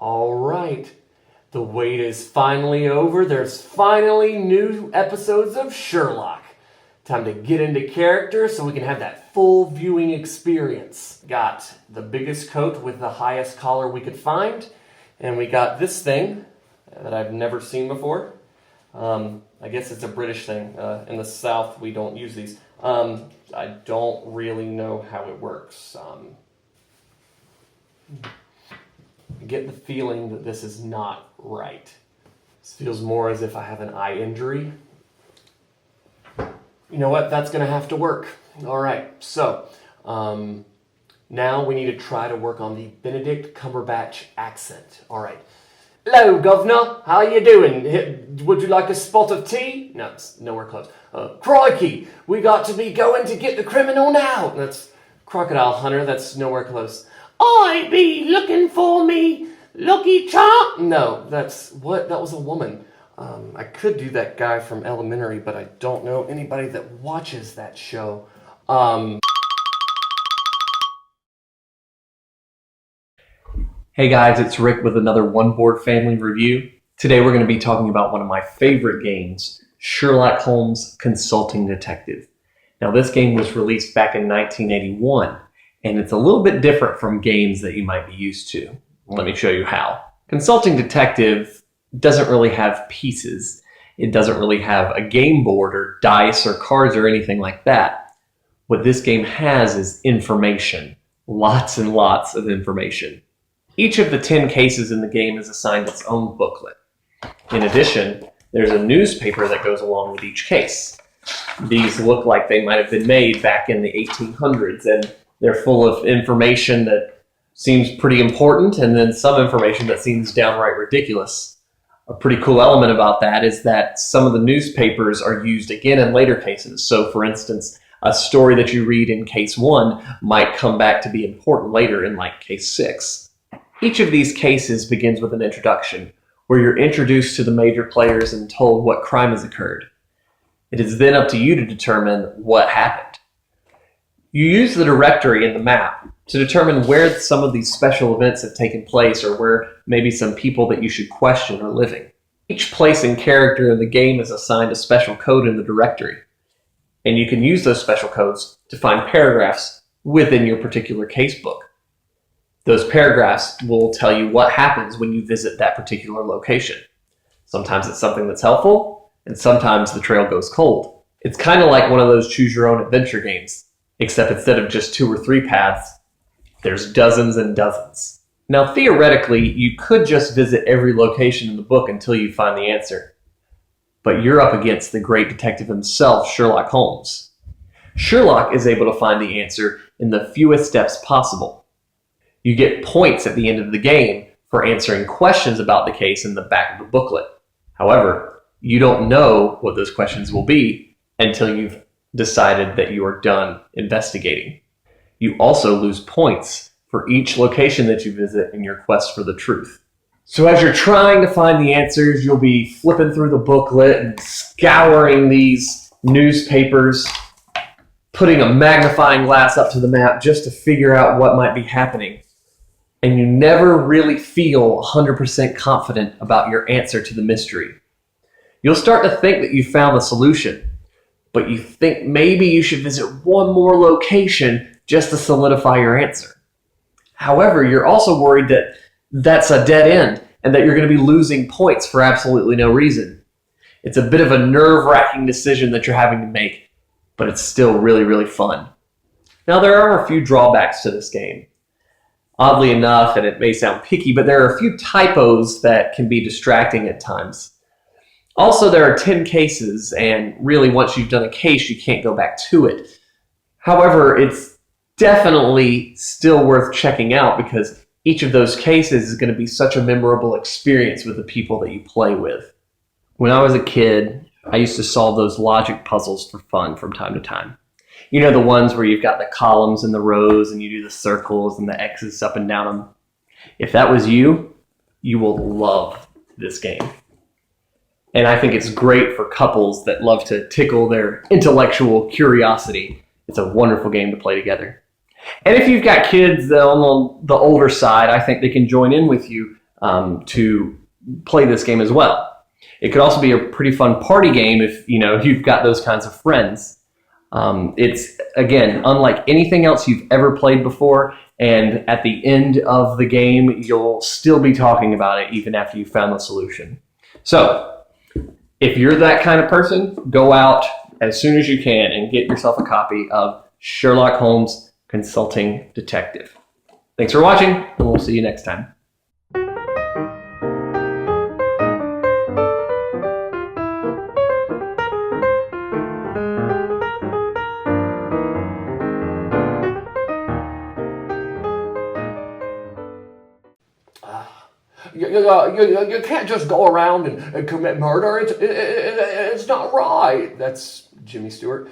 All right, the wait is finally over. There's finally new episodes of Sherlock. Time to get into character so we can have that full viewing experience. Got the biggest coat with the highest collar we could find, and we got this thing that I've never seen before. I guess it's a British thing. In the South, we don't use these. I don't really know how it works. I get the feeling that this is not right. This feels more as if I have an eye injury. You know what? That's going to have to work. All right. So, now we need to try to work on the Benedict Cumberbatch accent. All right. Hello, Governor. How you doing? Would you like a spot of tea? No, it's nowhere close. Crikey, we got to be going to get the criminal now. That's Crocodile Hunter. That's nowhere close. I be looking for me Lucky Charm. No, that's what? That was a woman. I could do that guy from Elementary, but I don't know anybody that watches that show. Hey guys, it's Rick with another One Board Family review. Today we're going to be talking about one of my favorite games, Sherlock Holmes Consulting Detective. Now this game was released back in 1981, and it's a little bit different from games that you might be used to. Let me show you how. Consulting Detective doesn't really have pieces. It doesn't really have a game board or dice or cards or anything like that. What this game has is information. Lots and lots of information. Each of the 10 cases in the game is assigned its own booklet. In addition, there's a newspaper that goes along with each case. These look like they might have been made back in the 1800s, and they're full of information that seems pretty important, and then some information that seems downright ridiculous. A pretty cool element about that is that some of the newspapers are used again in later cases. So, for instance, a story that you read in case 1 might come back to be important later in, like, case 6. Each of these cases begins with an introduction, where you're introduced to the major players and told what crime has occurred. It is then up to you to determine what happened. You use the directory in the map to determine where some of these special events have taken place or where maybe some people that you should question are living. Each place and character in the game is assigned a special code in the directory, and you can use those special codes to find paragraphs within your particular casebook. Those paragraphs will tell you what happens when you visit that particular location. Sometimes it's something that's helpful, and sometimes the trail goes cold. It's kind of like one of those choose-your-own-adventure games, except instead of just 2 or 3 paths, there's dozens and dozens. Now, theoretically, you could just visit every location in the book until you find the answer. But you're up against the great detective himself, Sherlock Holmes. Sherlock is able to find the answer in the fewest steps possible. You get points at the end of the game for answering questions about the case in the back of the booklet. However, you don't know what those questions will be until you've decided that you are done investigating. You also lose points for each location that you visit in your quest for the truth. So as you're trying to find the answers, you'll be flipping through the booklet and scouring these newspapers, putting a magnifying glass up to the map just to figure out what might be happening. And you never really feel 100% confident about your answer to the mystery. You'll start to think that you found the solution, but you think maybe you should visit one more location just to solidify your answer. However, you're also worried that that's a dead end and that you're going to be losing points for absolutely no reason. It's a bit of a nerve-wracking decision that you're having to make, but it's still really, really fun. Now, there are a few drawbacks to this game. Oddly enough, and it may sound picky, but there are a few typos that can be distracting at times. Also, there are 10 cases, and really once you've done a case, you can't go back to it. However, it's definitely still worth checking out because each of those cases is going to be such a memorable experience with the people that you play with. When I was a kid, I used to solve those logic puzzles for fun from time to time. You know, the ones where you've got the columns and the rows and you do the circles and the X's up and down them. If that was you, you will love this game. And I think it's great for couples that love to tickle their intellectual curiosity. It's a wonderful game to play together. And if you've got kids on the older side, I think they can join in with you to play this game as well. It could also be a pretty fun party game if you've got those kinds of friends. It's, again, unlike anything else you've ever played before, and at the end of the game, you'll still be talking about it even after you've found the solution. So, if you're that kind of person, go out as soon as you can and get yourself a copy of Sherlock Holmes Consulting Detective. Thanks for watching, and we'll see you next time. You can't just go around and commit murder. It's not right. That's Jimmy Stewart.